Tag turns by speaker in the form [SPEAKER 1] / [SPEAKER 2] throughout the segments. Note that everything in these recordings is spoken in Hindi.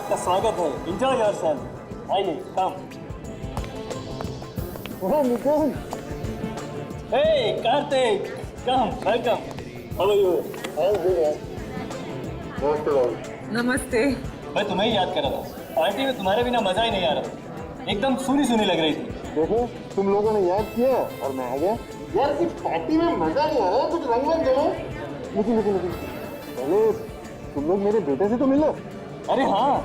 [SPEAKER 1] आपका स्वागत है। Enjoy yourself. आइए, come. Oh Nitin, hey Kartik, come, welcome. How are you?
[SPEAKER 2] नमस्ते।
[SPEAKER 1] मैं तुम्हें ही याद कर रहा था। पार्टी में तुम्हारे बिना मजा ही नहीं आ रहा। एकदम सुनी सुनी लग रही थी।
[SPEAKER 3] देखो, तुम लोगों ने याद किया और मैं आ गया। यार इस पार्टी में मजा नहीं आ रहा, कुछ रंग मत दो। लेकिन पहले तुम लोग मेरे बेटे से तो मिलो।
[SPEAKER 1] अरे हाँ,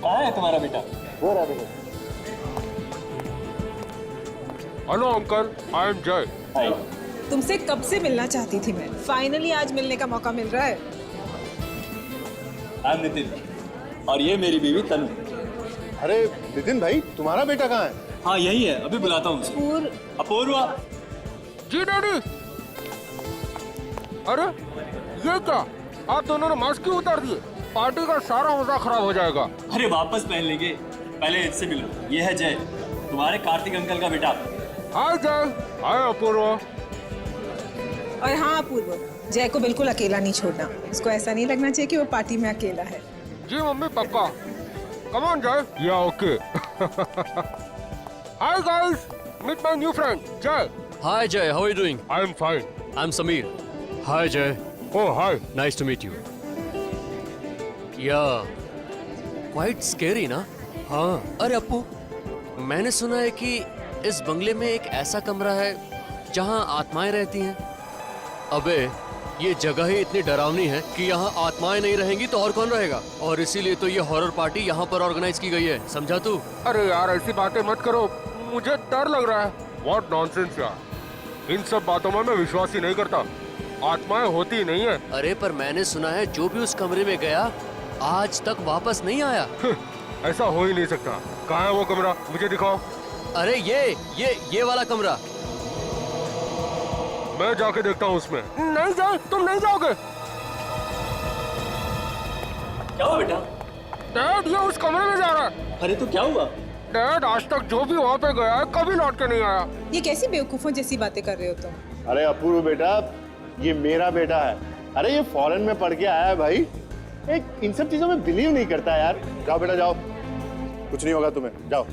[SPEAKER 1] कहाँ है तुम्हारा बेटा?
[SPEAKER 3] वो रहा देखो।
[SPEAKER 4] हेलो अंकल, आई एम जय।
[SPEAKER 1] हाय।
[SPEAKER 2] तुमसे कब से मिलना चाहती थी मैं। फाइनली आज मिलने का मौका मिल रहा है।
[SPEAKER 1] आई एम नितिन और ये मेरी बीवी तनु।
[SPEAKER 3] अरे नितिन भाई, तुम्हारा बेटा कहाँ है?
[SPEAKER 1] हाँ यही है, अभी बुलाता हूँ उसे। अपूर्वा।
[SPEAKER 4] जी डैडी। अरे ये क्या, आप दोनों ने मास्क क्यों उतार दिए? पार्टी का सारा मजा खराब हो जाएगा।
[SPEAKER 1] अरे वापस पहन लेंगे, पहले इससे मिलो। ये है जय, तुम्हारे कार्तिक अंकल का बेटा।
[SPEAKER 4] हाय जय। हाय अपूर्वा।
[SPEAKER 2] और हाँ अपूर्व, जय को बिल्कुल अकेला नहीं छोड़ना। उसको ऐसा नहीं लगना चाहिए कि वो पार्टी में अकेला है।
[SPEAKER 4] जी मम्मी पक्का। कम on Jay. Yeah okay. Hi guys, meet my new friend Jay.
[SPEAKER 5] Hi Jay, how are you doing?
[SPEAKER 4] I am fine.
[SPEAKER 5] I'm Sameer. Hi Jay,
[SPEAKER 4] oh hi.
[SPEAKER 5] nice to meet you. Yeah, quite scary ना? हाँ। अरे अप्पू, मैंने सुना है कि इस बंगले में एक ऐसा कमरा है जहाँ आत्माएं रहती हैं। अबे, ये जगह ही इतनी डरावनी है कि यहाँ आत्माएं नहीं रहेंगी तो और कौन रहेगा? और इसीलिए तो ये हॉरर पार्टी यहाँ पर ऑर्गेनाइज की गई है, समझा तू?
[SPEAKER 4] अरे यार ऐसी बातें मत करो, मुझे डर लग रहा है। व्हाट नॉनसेंस यार, इन सब बातों में मैं विश्वास ही नहीं करता। आत्माएं होती ही नहीं है।
[SPEAKER 5] अरे पर मैंने सुना है जो भी उस कमरे में गया आज तक वापस नहीं आया।
[SPEAKER 4] ऐसा हो ही नहीं सकता। कहाँ है वो कमरा, मुझे दिखाओ।
[SPEAKER 5] अरे ये वाला कमरा।
[SPEAKER 4] मैं जाके देखता हूँ उसमें। नहीं जाए, तुम नहीं जाओगे।
[SPEAKER 1] क्या हुआ बेटा?
[SPEAKER 4] डैड ये उस कमरे में जा रहा है।
[SPEAKER 1] अरे तो क्या हुआ?
[SPEAKER 4] डैड आज तक जो भी वहाँ पे गया है कभी लौट के नहीं आया।
[SPEAKER 2] ये कैसी बेवकूफों जैसी बातें कर रहे हो तुम?
[SPEAKER 3] अरे अपूर्व बेटा, ये मेरा बेटा है। अरे ये फॉरेन में पढ़ के आया है भाई। एक इन सब चीजों में बिलीव नहीं करता यार। जाओ बेटा जाओ, कुछ नहीं होगा तुम्हें, जाओ।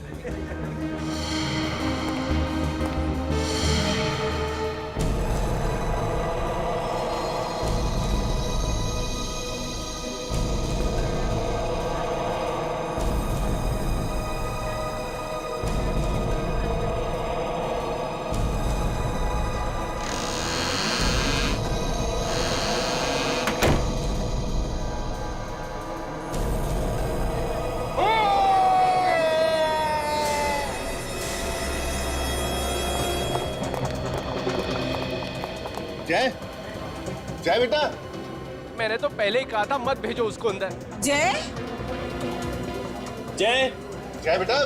[SPEAKER 3] जय, जय बेटा।
[SPEAKER 6] मैंने तो पहले ही कहा था मत भेजो उसको अंदर।
[SPEAKER 2] जय,
[SPEAKER 1] जय।
[SPEAKER 3] जय बेटा,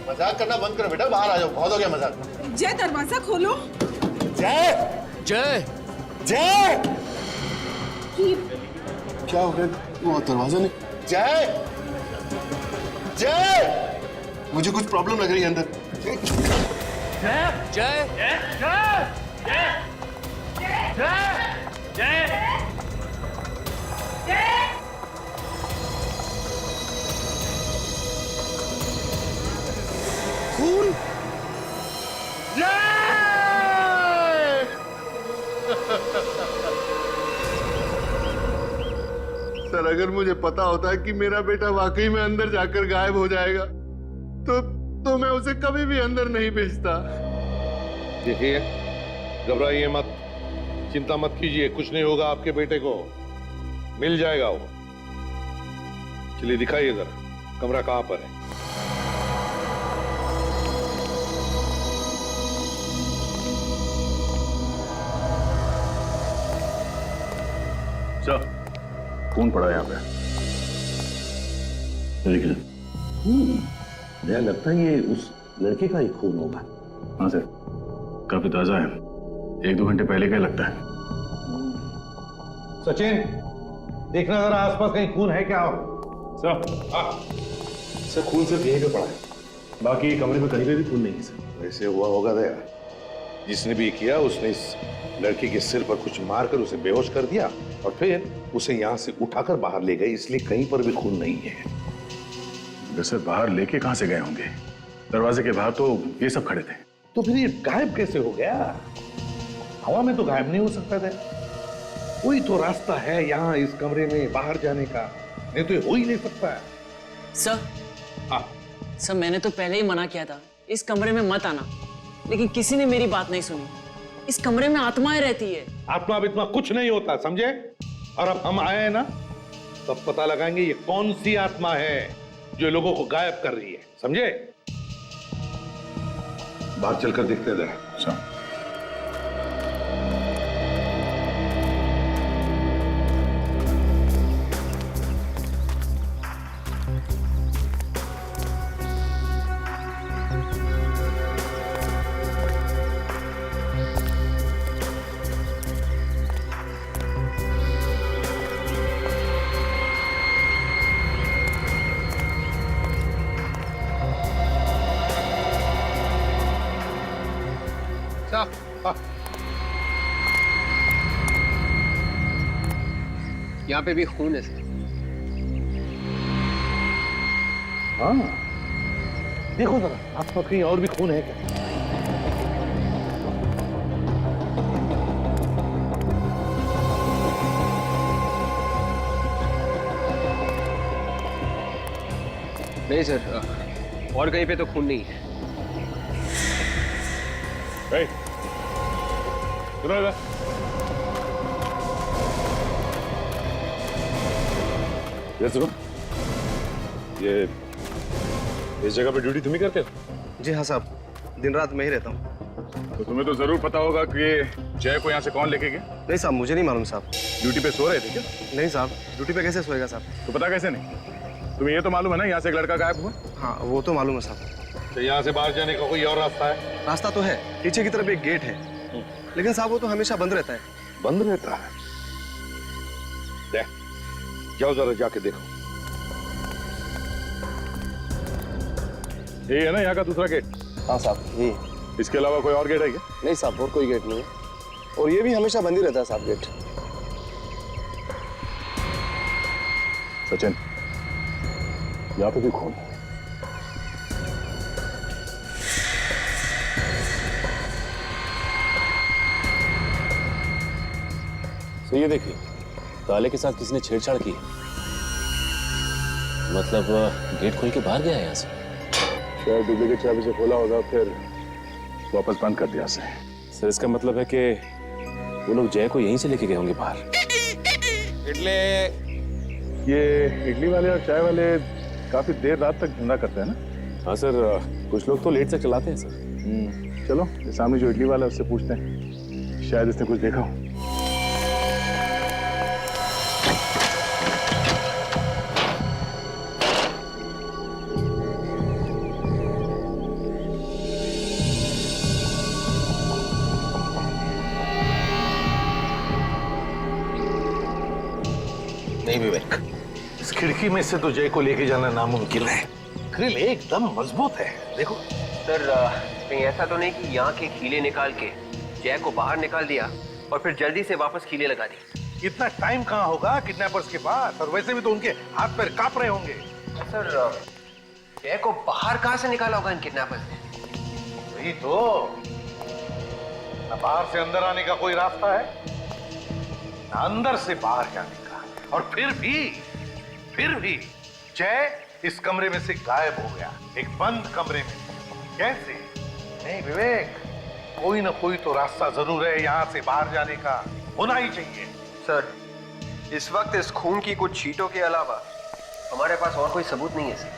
[SPEAKER 3] मजाक करना बंद करो बेटा, बाहर आ जाओ, बहुत हो गया मजाक।
[SPEAKER 2] जय दरवाजा खोलो।
[SPEAKER 3] जय,
[SPEAKER 5] जय,
[SPEAKER 3] जय। क्या हो गया? वो दरवाजा नहीं। जय, जय, मुझे कुछ प्रॉब्लम लग रही है अंदर।
[SPEAKER 5] जय,
[SPEAKER 3] खून। सर अगर मुझे पता होता कि मेरा बेटा वाकई में अंदर जाकर गायब हो जाएगा तो मैं उसे कभी भी अंदर नहीं भेजता।
[SPEAKER 7] देखिए, घबराइए मत, चिंता मत कीजिए, कुछ नहीं होगा आपके बेटे को, मिल जाएगा वो। चलिए दिखाइए जरा, कमरा कहाँ पर है?
[SPEAKER 8] सर, खून पड़ा यहाँ पे। देखिए, मुझे लगता है ये उस लड़के का ही खून होगा। हाँ सर, काफी ताजा है, 1-2 घंटे पहले का लगता है।
[SPEAKER 7] सचिन, देखना जरा आसपास कहीं खून है क्या?
[SPEAKER 8] सर, सर खून सिर्फ यहीं पे पड़ा है, बाकी कमरे में कहीं पे भी खून नहीं है सर।
[SPEAKER 7] वैसे हुआ होगा दया, जिसने भी किया उसने इस लड़की के सिर पर कुछ मारकर उसे बेहोश कर दिया और फिर उसे यहाँ से उठाकर बाहर ले गए, इसलिए कहीं पर भी खून नहीं है।
[SPEAKER 8] मगर सर बाहर लेके कहां से गए होंगे? दरवाजे के बाहर तो ये सब खड़े थे।
[SPEAKER 7] तो फिर ये गायब कैसे हो गया? हवा में तो गायब नहीं हो सकता था। कोई तो रास्ता है यहाँ इस कमरे में बाहर जाने का, नहीं तो ये हो ही नहीं सकता है।
[SPEAKER 9] सर,
[SPEAKER 7] हाँ
[SPEAKER 9] सर मैंने तो पहले ही मना किया था इस कमरे में मत आना, लेकिन किसी ने मेरी बात नहीं सुनी। इस कमरे में आत्माएं रहती है।
[SPEAKER 7] आत्मा इतना कुछ नहीं होता, समझे? और अब हम आए हैं ना, तब पता लगाएंगे ये कौन सी आत्मा है जो लोगों को गायब कर रही है, समझे? बाहर चलकर देखते हैं।
[SPEAKER 8] अच्छा।
[SPEAKER 6] यहाँ पे भी खून है सर।
[SPEAKER 7] हाँ, देखो जरा आत्मा कहीं और भी खून है क्या?
[SPEAKER 6] नहीं सर, और कहीं पे तो खून नहीं है।
[SPEAKER 8] ये सुनो, ये इस जगह पे ड्यूटी तुम ही करते हो?
[SPEAKER 10] जी हाँ साहब, दिन रात मैं ही रहता हूँ।
[SPEAKER 8] तो तुम्हें तो जरूर पता होगा कि जय को यहाँ से कौन लेके गया?
[SPEAKER 10] नहीं साहब, मुझे नहीं मालूम साहब।
[SPEAKER 8] ड्यूटी पे सो रहे थे क्या?
[SPEAKER 10] नहीं साहब, ड्यूटी पे कैसे सोएगा साहब?
[SPEAKER 8] तो पता कैसे नहीं? तुम्हें ये तो मालूम है ना यहाँ से एक लड़का गायब हुआ?
[SPEAKER 10] हाँ वो तो मालूम है साहब।
[SPEAKER 7] तो यहाँ से बाहर जाने का कोई और रास्ता है?
[SPEAKER 10] रास्ता तो है, पीछे की तरफ एक गेट है, लेकिन साहब वो तो हमेशा बंद रहता है।
[SPEAKER 7] बंद रहता है? जाओ जरा जाके देखो।
[SPEAKER 8] यही है ना यहाँ का दूसरा गेट?
[SPEAKER 10] हाँ साहब, ये।
[SPEAKER 8] इसके अलावा कोई और गेट है क्या?
[SPEAKER 10] नहीं साहब, और कोई गेट नहीं है, और ये भी हमेशा बंद ही रहता है साहब गेट।
[SPEAKER 8] सचिन, यहाँ पे भी खून।
[SPEAKER 11] तो ये देखिए, ताले के साथ किसी ने छेड़छाड़ की है। मतलब गेट खोल के बाहर गया है यहाँ से।
[SPEAKER 8] शायद डुप्लीकेट चाबी से खोला होगा, फिर वापस बंद कर दिया से।
[SPEAKER 11] सर इसका मतलब है कि वो लोग जय को यहीं से लेके गए होंगे बाहर।
[SPEAKER 8] ये इडली वाले और चाय वाले काफी देर रात तक धंधा करते हैं ना?
[SPEAKER 11] हाँ सर, कुछ लोग तो लेट तक चलाते हैं सर।
[SPEAKER 8] चलो ये सामने जो इडली वाला है उससे पूछते हैं, शायद इसने कुछ देखा हो।
[SPEAKER 7] नहीं विवेक, इस खिड़की में से तो जय को लेके जाना नामुमकिन है। ग्रिल एकदम मजबूत है, देखो।
[SPEAKER 6] सर कहीं ऐसा तो नहीं कि यहाँ के कीले निकाल के जय को बाहर निकाल दिया और फिर जल्दी से वापस कीले लगा दी?
[SPEAKER 7] इतना टाइम कहाँ होगा किडनैपर्स के पास, और वैसे भी तो उनके हाथ पैर कांप रहे होंगे।
[SPEAKER 6] सर जय को बाहर कहाँ से निकाला होगा इन किडनैपर्स ने?
[SPEAKER 7] वही तो, न बाहर से अंदर आने का कोई रास्ता है, न अंदर से बाहर जाने का। और फिर भी जय इस कमरे में से गायब हो गया, एक बंद कमरे में। कैसे? नहीं विवेक, कोई ना कोई तो रास्ता जरूर है यहाँ से बाहर जाने का, होना ही चाहिए।
[SPEAKER 6] सर इस वक्त इस खून की कुछ छींटों के अलावा हमारे पास और कोई सबूत नहीं है सर।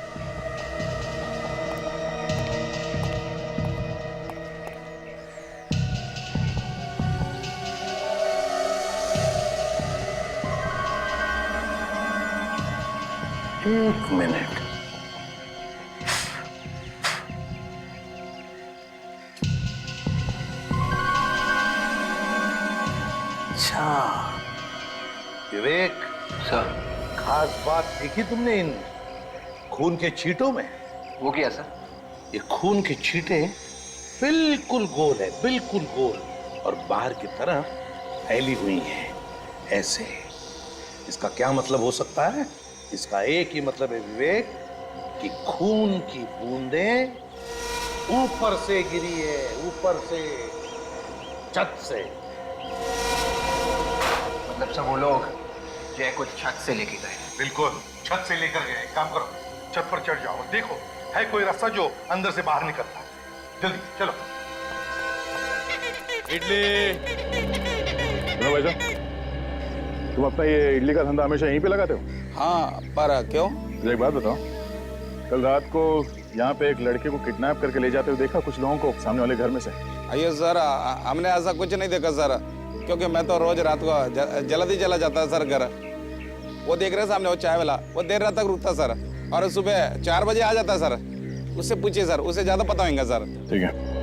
[SPEAKER 7] एक मिनट, अच्छा विवेक
[SPEAKER 6] सर,
[SPEAKER 7] खास बात देखी तुमने इन खून के छींटों में?
[SPEAKER 6] वो क्या सर?
[SPEAKER 7] ये खून के छींटे बिल्कुल गोल है, बिल्कुल गोल, और बाहर की तरफ फैली हुई है ऐसे। इसका क्या मतलब हो सकता है? इसका एक ही मतलब है विवेक, कि खून की बूंदें ऊपर से गिरी है, ऊपर से, छत से।
[SPEAKER 6] मतलब सब वो लोग जय को छत से लेके गए?
[SPEAKER 7] बिल्कुल, छत से लेकर गए। काम करो, छत पर चढ़ जाओ, देखो है कोई रास्ता जो अंदर से बाहर निकलता है। जल्दी चलो।
[SPEAKER 11] सुनो भाई साहब, तुम अपना ये इडली का धंधा हमेशा यहीं पे लगाते हो?
[SPEAKER 10] हाँ, पर क्यों?
[SPEAKER 11] मुझे एक बात बताओ, कल रात को यहाँ पे एक लड़के को किडनैप करके ले जाते हुए देखा कुछ लोगों को सामने वाले घर में से?
[SPEAKER 10] अयो सर, हमने ऐसा कुछ नहीं देखा सर, क्योंकि मैं तो रोज रात को जल्दी चला जाता है सर घर। वो देख रहे सामने वो चाय वाला, वो देर रात तक रुकता सर, और सुबह 4 बजे आ जाता सर। उससे पूछिए सर, उसे ज्यादा पता होगा सर।
[SPEAKER 11] ठीक है।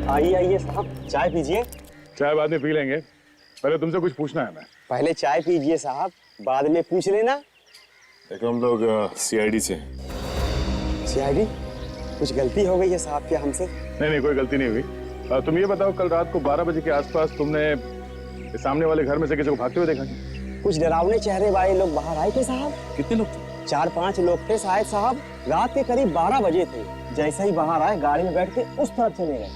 [SPEAKER 12] आइए आइए साहब, चाय पीजिए।
[SPEAKER 11] चाय बाद में पी लेंगे, पहले तुमसे कुछ पूछना है। मैं
[SPEAKER 12] पहले चाय पीजिए साहब, बाद में पूछ लेना।
[SPEAKER 11] देखो हम लोग सीआईडी से।
[SPEAKER 12] सीआईडी? कुछ गलती हो गई है साहब क्या हमसे?
[SPEAKER 11] नहीं, कोई गलती नहीं हुई। तुम ये बताओ, कल रात को 12 बजे के आसपास तुमने सामने वाले घर में से किसी को भागते हुए देखा?
[SPEAKER 12] कुछ डरावने चेहरे वाले लोग बाहर आए थे साहब।
[SPEAKER 11] कितने लोग थे?
[SPEAKER 12] 4-5 लोग थे शायद साहब। रात के करीब 12 बजे थे। जैसे ही बाहर आए, गाड़ी में बैठ के उस तरफ चले गए।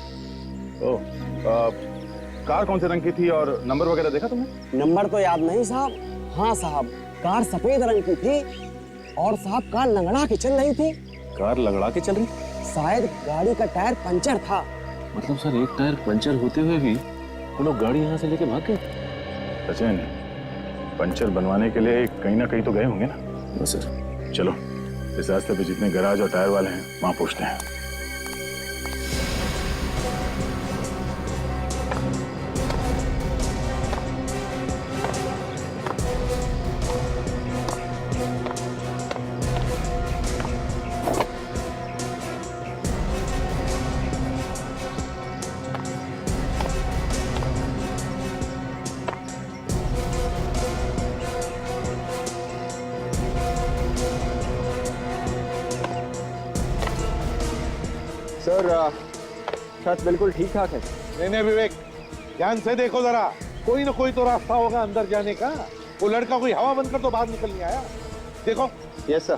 [SPEAKER 11] कार कौन से रंग की थी और नंबर वगैरह देखा तुमने?
[SPEAKER 12] नंबर तो याद नहीं साहब। हाँ साहब, कार सफेद रंग की थी और साहब कार लंगड़ा के चल रही थी।
[SPEAKER 11] कार लंगड़ा के चल रही?
[SPEAKER 12] शायद गाड़ी का टायर पंचर था।
[SPEAKER 11] मतलब सर, एक टायर पंचर होते हुए भी वो लोग गाड़ी यहाँ से लेके भाग गए? सचिन, पंचर बनवाने के लिए कहीं ना कहीं तो गए होंगे ना? सर चलो, इस रास्ते पे जितने गैराज और टायर वाले हैं वहां पूछते हैं।
[SPEAKER 12] सर, छत बिल्कुल ठीक ठाक है।
[SPEAKER 7] नहीं विवेक, ध्यान से देखो जरा, कोई ना कोई तो रास्ता होगा अंदर जाने का। वो लड़का कोई हवा बंद कर तो बाहर निकल नहीं आया। देखो।
[SPEAKER 12] Yes sir.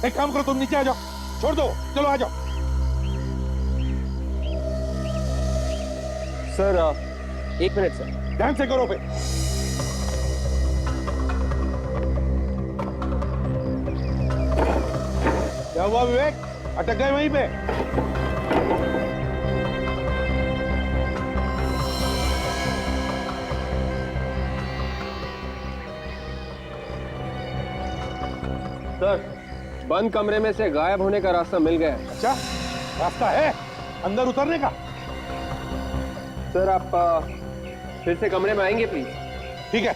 [SPEAKER 7] एक काम करो, तुम नीचे आ जाओ, छोड़ दो, चलो आ जाओ।
[SPEAKER 12] Sir 1 minute sir.
[SPEAKER 7] ध्यान से करो फिर। क्या हुआ विवेक, अटक गए वहीं पे?
[SPEAKER 6] सर, बंद कमरे में से गायब होने का रास्ता मिल गया।
[SPEAKER 7] अच्छा, रास्ता है अंदर उतरने का?
[SPEAKER 6] सर आप फिर से कमरे में आएंगे प्लीज?
[SPEAKER 7] ठीक है।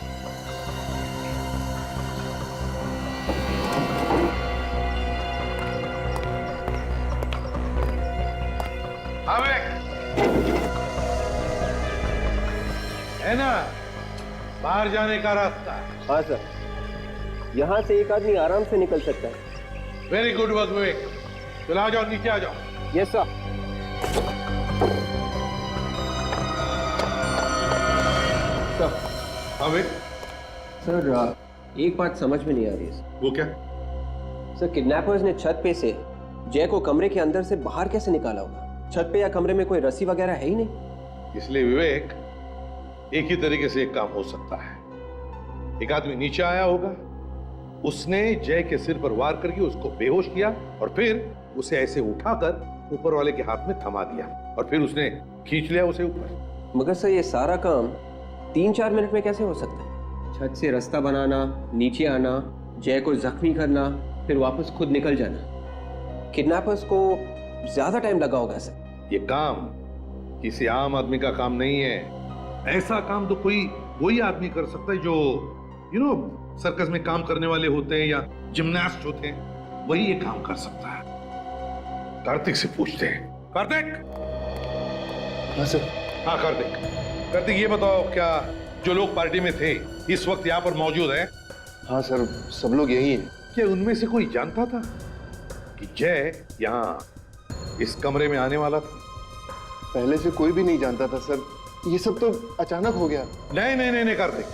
[SPEAKER 7] हाँ है ना बाहर जाने का रास्ता?
[SPEAKER 6] हाँ सर, यहाँ से एक आदमी आराम से निकल सकता है।
[SPEAKER 7] वेरी गुड वर्क विवेक। चलो आ जाओ, नीचे आ जाओ।
[SPEAKER 6] Yes sir.
[SPEAKER 7] हाँ विवेक।
[SPEAKER 6] सर एक बात समझ में नहीं आ रही है।
[SPEAKER 7] वो क्या?
[SPEAKER 6] सर, किडनैपर्स ने छत पे से जय को कमरे के अंदर से बाहर कैसे निकाला होगा? छत पे या कमरे में कोई रस्सी वगैरह है ही नहीं।
[SPEAKER 7] इसलिए विवेक, एक ही तरीके से एक काम हो सकता है। एक आदमी नीचे आया होगा, उसने जय के सिर पर वार करके उसको बेहोश किया और फिर उसे ऐसे उठाकर ऊपर वाले के हाथ में थमा दिया और फिर उसने खींच लिया उसे ऊपर।
[SPEAKER 6] मगर सर, ये सारा काम 3-4 मिनट में कैसे हो सकता है? छत से रास्ता बनाना, नीचे आना, जय को जख्मी करना, फिर वापस खुद निकल जाना। किडनैपर्स को ज्यादा टाइम लगा होगा सर।
[SPEAKER 7] ये काम किसी आम आदमी का काम नहीं है। ऐसा काम तो वही आदमी कर सकता है जो सर्कस में काम करने वाले होते हैं या जिम्नास्ट होते हैं, वही ये काम कर सकता है। कार्तिक से पूछते हैं। कार्तिक। हाँ सर। हाँ कार्तिक, ये बताओ, क्या जो लोग पार्टी में थे इस वक्त यहाँ पर मौजूद हैं?
[SPEAKER 3] हाँ सर, सब लोग यही हैं।
[SPEAKER 7] क्या उनमें से कोई जानता था कि जय यहाँ इस कमरे में आने वाला था?
[SPEAKER 3] पहले से कोई भी नहीं जानता था सर, ये सब तो अचानक हो गया।
[SPEAKER 7] नहीं नहीं नहीं, नहीं कार्तिक,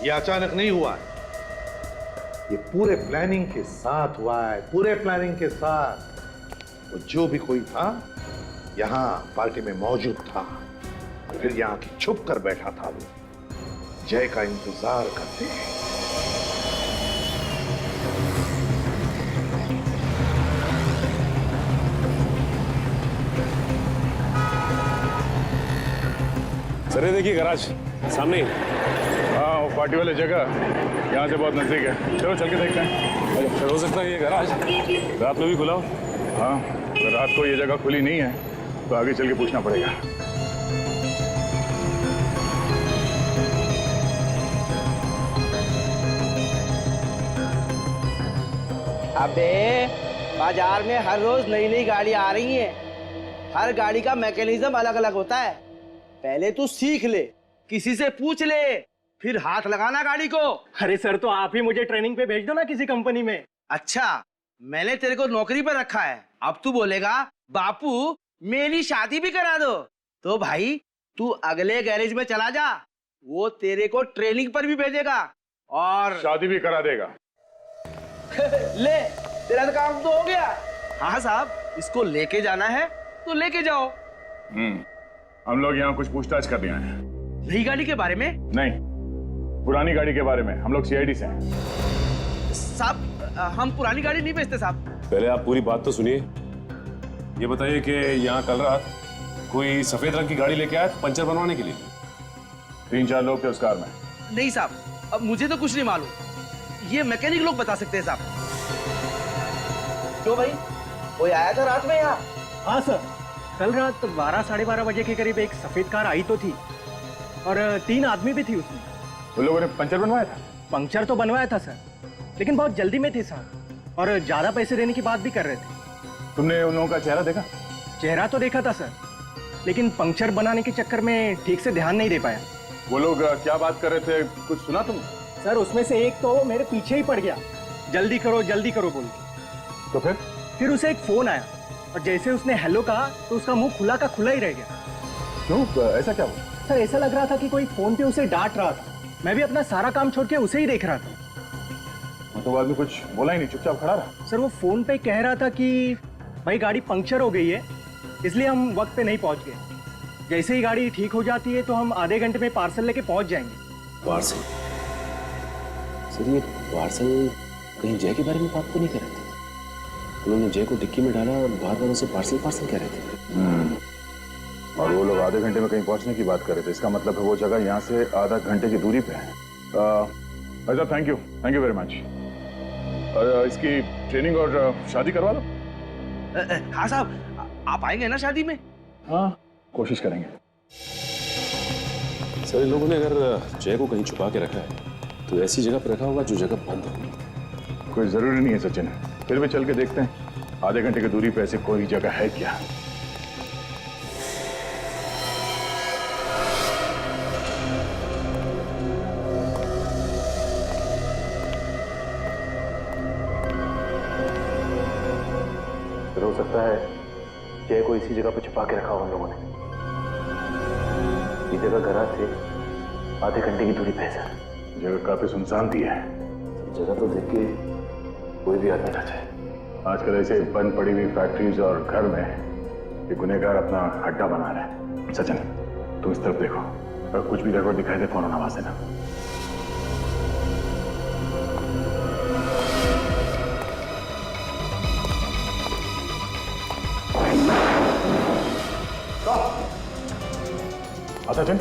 [SPEAKER 7] ये अचानक नहीं हुआ है, ये पूरे प्लानिंग के साथ हुआ है, पूरे प्लानिंग के साथ। वो जो भी कोई था यहाँ पार्टी में मौजूद था, फिर यहाँ की छुप कर बैठा था, वो जय का इंतजार करते हैं।
[SPEAKER 11] सर ये देखिए गैराज सामने ही। हाँ, वो पार्टी वाली जगह यहाँ से बहुत नजदीक है। चलो चल के देखते हैं। सर हो सकता है ये गैराज रात में भी खुला हो। हाँ, अगर रात को ये जगह खुली नहीं है तो आगे चल के पूछना पड़ेगा।
[SPEAKER 12] अबे बाजार में हर रोज नई नई गाड़ी आ रही है, हर गाड़ी का मैकेनिज्म अलग अलग होता है। पहले तू सीख ले, किसी से पूछ ले, फिर हाथ लगाना गाड़ी को।
[SPEAKER 1] अरे सर, तो आप ही मुझे ट्रेनिंग पे भेज दो ना किसी कंपनी में।
[SPEAKER 12] अच्छा, मैंने तेरे को नौकरी पर रखा है, अब तू बोलेगा बापू मेरी शादी भी करा दो। तो भाई तू अगले गैरेज में चला जा, वो तेरे को ट्रेनिंग पर भी भेजेगा और
[SPEAKER 11] शादी भी करा देगा।
[SPEAKER 12] ले, तेरा तो काम तो हो गया। हाँ साहब, इसको लेके जाना है तो लेके जाओ।
[SPEAKER 11] हम लोग यहाँ कुछ पूछताछ कर रहे हैं।
[SPEAKER 12] नई गाड़ी के बारे में?
[SPEAKER 11] नहीं, पुरानी गाड़ी के बारे में। हम लोग सीआईडी से हैं।
[SPEAKER 12] साहब, हम पुरानी गाड़ी नहीं बेचते साहब।
[SPEAKER 8] पहले आप पूरी बात तो सुनिए। ये बताइए कि यहाँ कल रात कोई सफेद रंग की गाड़ी लेके आया पंचर बनवाने के लिए?
[SPEAKER 11] 3-4 लोग थे उस कार में।
[SPEAKER 12] नहीं साहब, अब मुझे तो कुछ नहीं मालूम, ये मैकेनिक लोग बता सकते हैं साहब। क्यों भाई, कोई आया था रात में यहाँ?
[SPEAKER 1] हाँ सर, कल रात 12-12:30 बजे के करीब एक सफेद कार आई तो थी और 3 आदमी भी थी उसमें।
[SPEAKER 11] उन लोगों ने पंचर बनवाया था?
[SPEAKER 1] पंक्चर तो बनवाया था सर, लेकिन बहुत जल्दी में थे साहब और ज्यादा पैसे देने की बात भी कर रहे थे।
[SPEAKER 11] तुमने उन लोगों का चेहरा देखा?
[SPEAKER 1] चेहरा तो देखा था सर, लेकिन पंक्चर बनाने के चक्कर में ठीक से ध्यान नहीं दे पाया।
[SPEAKER 11] वो लोग क्या बात कर रहे थे, कुछ सुना तुम?
[SPEAKER 1] सर उसमें से एक तो मेरे पीछे ही पड़ गया, जल्दी करो बोल के।
[SPEAKER 11] तो फिर
[SPEAKER 1] उसे एक फोन आया और जैसे उसने हेलो कहा तो उसका मुंह खुला का खुला ही रह गया।
[SPEAKER 11] क्यों, ऐसा क्या हुआ?
[SPEAKER 1] सर ऐसा लग रहा था कि कोई फोन पे उसे डांट रहा था। मैं भी अपना सारा काम छोड़ के उसे ही देख रहा था।
[SPEAKER 11] तो आदमी कुछ बोला ही नहीं, चुपचाप खड़ा रहा?
[SPEAKER 1] सर वो फोन पे कह रहा था कि भाई गाड़ी पंक्चर हो गई है, इसलिए हम वक्त पे नहीं पहुंच गए। जैसे ही गाड़ी ठीक हो जाती है तो हम आधे घंटे में पार्सल लेके पहुंच जाएंगे।
[SPEAKER 8] पार्सल? सर ये पार्सल कहीं जय के बारे में बात तो नहीं कर रहे थे? उन्होंने जय को डिक्की में डाला और बार बार उसे पार्सल कह रहे थे।
[SPEAKER 11] और वो लोग आधे घंटे में कहीं पहुंचने की बात कर रहे थे। इसका मतलब है वो जगह यहाँ से आधा घंटे की दूरी पे है। अच्छा, थैंक यू वेरी मच। इसकी ट्रेनिंग और शादी करवा लो।
[SPEAKER 12] हाँ साहब, आप आएंगे ना शादी में?
[SPEAKER 11] हाँ, कोशिश करेंगे।
[SPEAKER 8] सर इन लोगों ने अगर जय को कहीं छुपा के रखा है तो ऐसी जगह पर रखा होगा जो जगह बंद होगी।
[SPEAKER 11] कोई जरूरी नहीं है सचिन, फिर भी चल के देखते हैं आधे घंटे की दूरी पे ऐसी कोई जगह है क्या।
[SPEAKER 8] हो सकता है जय को इसी जगह पे छुपा के रखा हो उन लोगों ने। ये जगह गराज से आधे घंटे की दूरी पे है सर।
[SPEAKER 11] जगह काफी सुनसान भी है।
[SPEAKER 8] जगह तो देख के कोई भी आदमी ना जाए।
[SPEAKER 11] आजकल ऐसे बंद पड़ी हुई फैक्ट्रीज और घर में ये गुनहगार अपना अड्डा बना रहे हैं। सचिन तुम इस तरफ देखो, अगर कुछ भी गड़बड़ दिखाई दे फौरन आवाज देना। सचिन,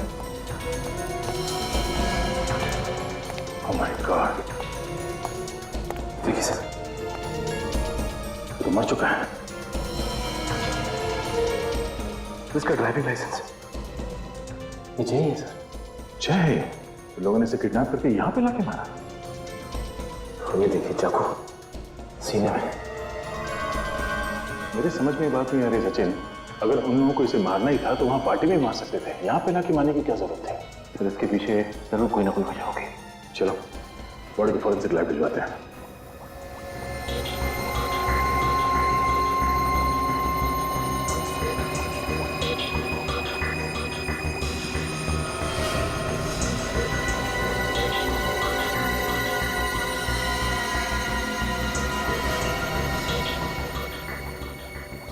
[SPEAKER 11] ओह माय गॉड,
[SPEAKER 8] देखिए सर
[SPEAKER 11] तो मर चुका है।
[SPEAKER 8] तो इसका ड्राइविंग लाइसेंस ये जय है सर।
[SPEAKER 11] जय? तो लोगों ने इसे किडनैप करके यहाँ पे लाके मारा।
[SPEAKER 8] ये देखिए चाकू सीने में।
[SPEAKER 11] मेरी समझ में ये बात नहीं आ रही सचिन, अगर उन लोगों को इसे मारना ही था तो वहां पार्टी में मार सकते थे, यहाँ पे ना कि मारने की क्या जरूरत है। सर इसके पीछे जरूर कोई ना कोई वजह होगी। चलो बॉडी को फॉरेंसिक लैब भिजवाते हैं।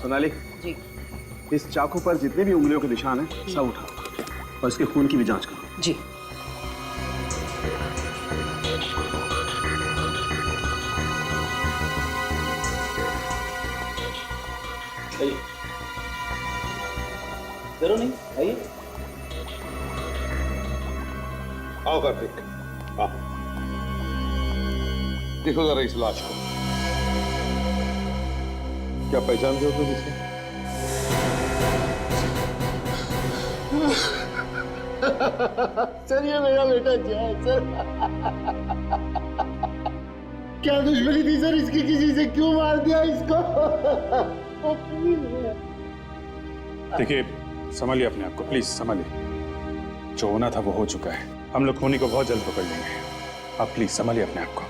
[SPEAKER 12] सोनाली
[SPEAKER 2] जी
[SPEAKER 12] इस चाकू पर जितने भी उंगलियों के निशान हैं सब उठाओ और इसके खून की भी जांच करो।
[SPEAKER 2] जी।
[SPEAKER 8] डरो नहीं, आइए।
[SPEAKER 7] आओ कार्तिक, आओ। देखो जरा इस लाश को, क्या पहचानते हो तुम इसे?
[SPEAKER 3] सर ये मेरा बेटा जय सर। क्या दुश्मनी थी सर इसकी, किसी से क्यों मार दिया इसको?
[SPEAKER 11] देखिए संभालिए अपने आप को, प्लीज संभालिए। जो होना था वो हो चुका है, हम लोग खूनी को बहुत जल्द पकड़ लेंगे। आप प्लीज संभालिए अपने आप को।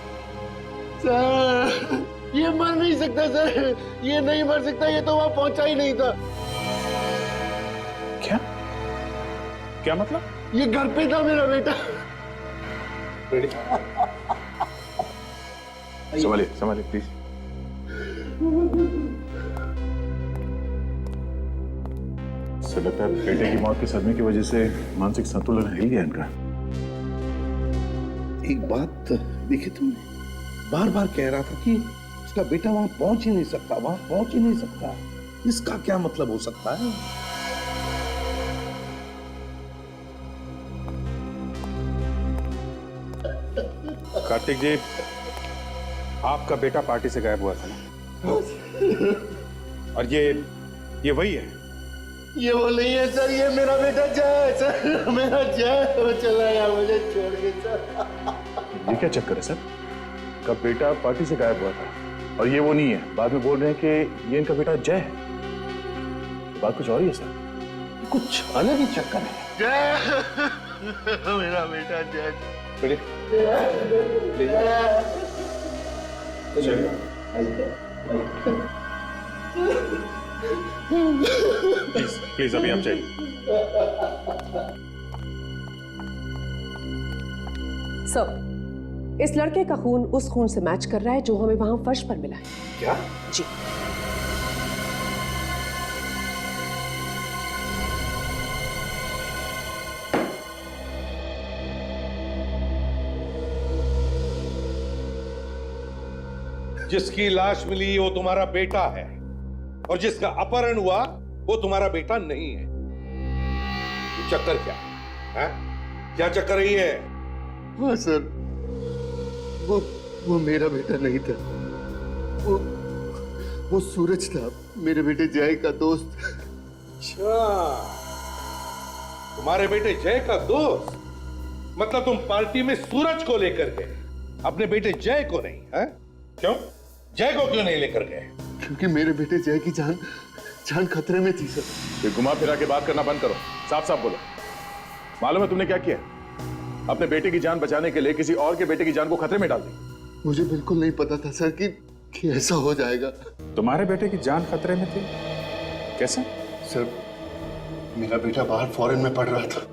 [SPEAKER 3] सर ये मर नहीं सकता सर, ये नहीं मर सकता, ये तो वहां पहुंचा ही नहीं था।
[SPEAKER 11] क्या क्या मतलब?
[SPEAKER 3] ये घर पे था मेरा बेटा।
[SPEAKER 11] संभालिए संभालिए प्लीज। सर लगता है बेटे की मौत के सदमे की वजह से मानसिक संतुलन हिल गया इनका।
[SPEAKER 13] एक बात देखी तुमने, बार बार कह रहा था कि इसका बेटा वहां पहुंच ही नहीं सकता, वहां पहुंच ही नहीं सकता। इसका क्या मतलब हो सकता है?
[SPEAKER 11] कार्तिक जी, आपका बेटा पार्टी से गायब हुआ था ना? और ये वही है?
[SPEAKER 3] ये वो नहीं है सर, ये मेरा बेटा जय है सर, मेरा जय। वो चला गया मुझे छोड़ के सर।
[SPEAKER 11] ये क्या चक्कर है सर? का बेटा पार्टी से गायब हुआ था और ये वो नहीं है, बाद में बोल रहे हैं कि ये इनका बेटा जय है। बात कुछ और ही है सर,
[SPEAKER 13] कुछ अलग ही चक्कर है।
[SPEAKER 3] जय मेरा बेटा जय।
[SPEAKER 11] प्लीज प्लीज अभी आप जाइए।
[SPEAKER 14] सर, इस लड़के का खून उस खून से मैच कर रहा है जो हमें वहां फर्श पर मिला है।
[SPEAKER 13] क्या?
[SPEAKER 14] जी।
[SPEAKER 7] जिसकी लाश मिली वो तुम्हारा बेटा है और जिसका अपहरण हुआ वो तुम्हारा बेटा नहीं है। ये चक्कर क्या है? क्या चक्कर रही है?
[SPEAKER 3] हाँ सर, वो मेरा बेटा नहीं था, वो सूरज था, मेरे बेटे जय का दोस्त।
[SPEAKER 7] अच्छा, तुम्हारे बेटे जय का दोस्त? मतलब तुम पार्टी में सूरज को लेकर गए, अपने बेटे जय को नहीं? है क्यों? जय को क्यों नहीं लेकर गए?
[SPEAKER 3] क्योंकि मेरे बेटे जय की जान खतरे में थी सर।
[SPEAKER 11] ये घुमा फिरा के बात करना बंद करो, साफ साफ बोलो। मालूम है तुमने क्या किया? अपने बेटे की जान बचाने के लिए किसी और के बेटे की जान को खतरे में डाल दी।
[SPEAKER 3] मुझे बिल्कुल नहीं पता था सर कि ऐसा हो जाएगा।
[SPEAKER 11] तुम्हारे बेटे की जान खतरे में थी? कैसे?
[SPEAKER 3] सर, मेरा बेटा बाहर फॉरेन में पढ़ रहा था,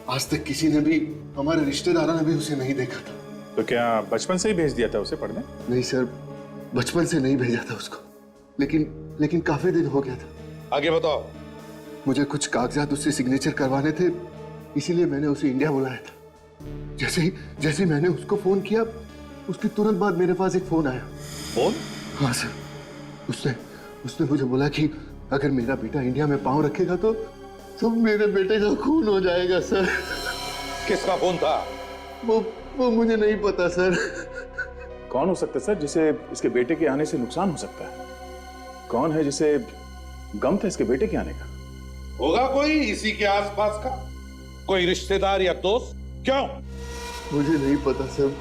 [SPEAKER 3] आज तक किसी ने भी, हमारे रिश्तेदारों ने भी उसे नहीं देखा था।
[SPEAKER 11] तो क्या बचपन से ही भेज दिया था उसे पढ़ने?
[SPEAKER 3] नहीं सर, बचपन से नहीं भेजा था उसको, लेकिन काफी दिन हो गया था।
[SPEAKER 7] आगे बताओ।
[SPEAKER 3] मुझे कुछ कागजात उससे सिग्नेचर करवाने थे, इसीलिए मैंने उसे इंडिया बुलाया था। जैसे ही मैंने उसको फोन किया, उसके तुरंत बाद मेरे पास एक फोन आया।
[SPEAKER 7] फोन?
[SPEAKER 3] हाँ सर, उसने मुझे बोला कि अगर मेरा बेटा इंडिया में पांव रखेगा तो मेरे बेटे का खून हो जाएगा सर।
[SPEAKER 7] किसका फोन था?
[SPEAKER 3] वो मुझे नहीं पता सर।
[SPEAKER 11] कौन हो सकता है सर जिसे इसके बेटे के आने से नुकसान हो सकता है? कौन है जिसे गम था इसके बेटे के आने का?
[SPEAKER 7] होगा कोई इसी के आसपास का, कोई रिश्तेदार या दोस्त? क्यों?
[SPEAKER 3] मुझे नहीं पता सर,